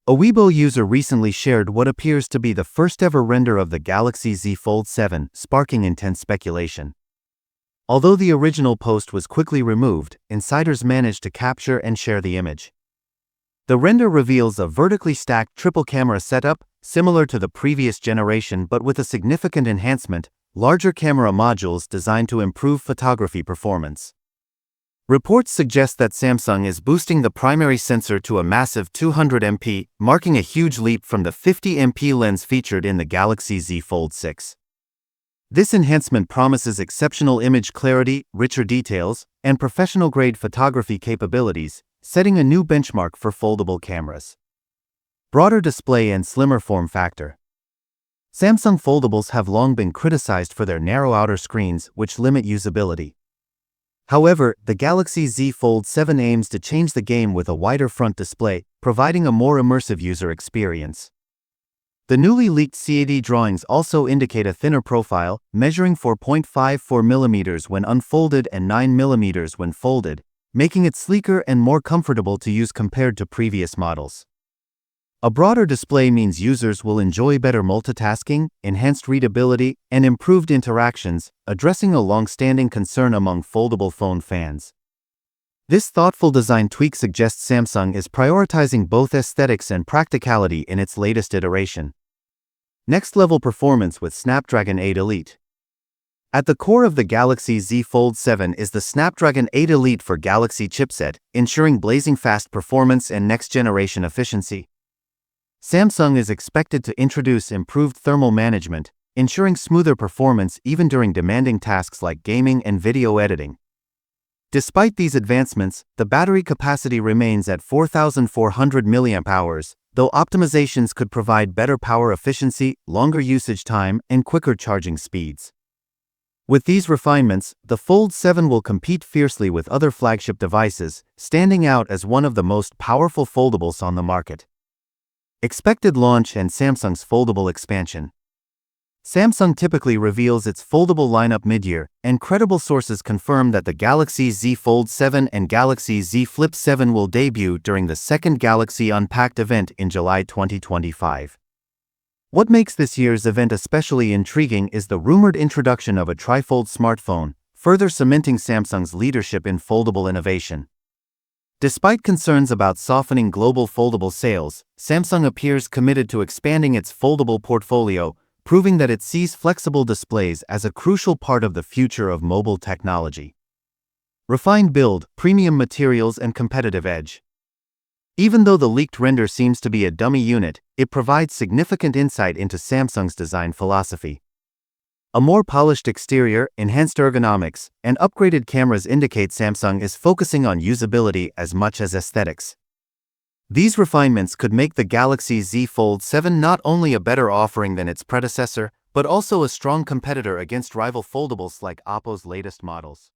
A Weibo user recently shared what appears to be the first-ever render of the Galaxy Z Fold 7, sparking intense speculation. Although the original post was quickly removed, insiders managed to capture and share the image. The render reveals a vertically stacked triple-camera setup, similar to the previous generation but with a significant enhancement: larger camera modules designed to improve photography performance. Reports suggest that Samsung is boosting the primary sensor to a massive 200 MP, marking a huge leap from the 50 MP lens featured in the Galaxy Z Fold 6. This enhancement promises exceptional image clarity, richer details, and professional-grade photography capabilities, setting a new benchmark for foldable cameras. Broader display and slimmer form factor. Samsung foldables have long been criticized for their narrow outer screens, which limit usability. However, the Galaxy Z Fold 7 aims to change the game with a wider front display, providing a more immersive user experience. The newly leaked CAD drawings also indicate a thinner profile, measuring 4.54 mm when unfolded and 9 mm when folded, making it sleeker and more comfortable to use compared to previous models. A broader display means users will enjoy better multitasking, enhanced readability, and improved interactions, addressing a long-standing concern among foldable phone fans. This thoughtful design tweak suggests Samsung is prioritizing both aesthetics and practicality in its latest iteration. Next-level performance with Snapdragon 8 Elite. At the core of the Galaxy Z Fold 7 is the Snapdragon 8 Elite for Galaxy chipset, ensuring blazing fast performance and next-generation efficiency. Samsung is expected to introduce improved thermal management, ensuring smoother performance even during demanding tasks like gaming and video editing. Despite these advancements, the battery capacity remains at 4,400 mAh, though optimizations could provide better power efficiency, longer usage time, and quicker charging speeds. With these refinements, the Fold 7 will compete fiercely with other flagship devices, standing out as one of the most powerful foldables on the market. Expected launch and Samsung's foldable expansion. Samsung typically reveals its foldable lineup mid-year, and credible sources confirm that the Galaxy Z Fold 7 and Galaxy Z Flip 7 will debut during the second Galaxy Unpacked event in July 2025. What makes this year's event especially intriguing is the rumored introduction of a trifold smartphone, further cementing Samsung's leadership in foldable innovation. Despite concerns about softening global foldable sales, Samsung appears committed to expanding its foldable portfolio, proving that it sees flexible displays as a crucial part of the future of mobile technology. Refined build, premium materials, and competitive edge. Even though the leaked render seems to be a dummy unit, it provides significant insight into Samsung's design philosophy. A more polished exterior, enhanced ergonomics, and upgraded cameras indicate Samsung is focusing on usability as much as aesthetics. These refinements could make the Galaxy Z Fold 7 not only a better offering than its predecessor, but also a strong competitor against rival foldables like Oppo's latest models.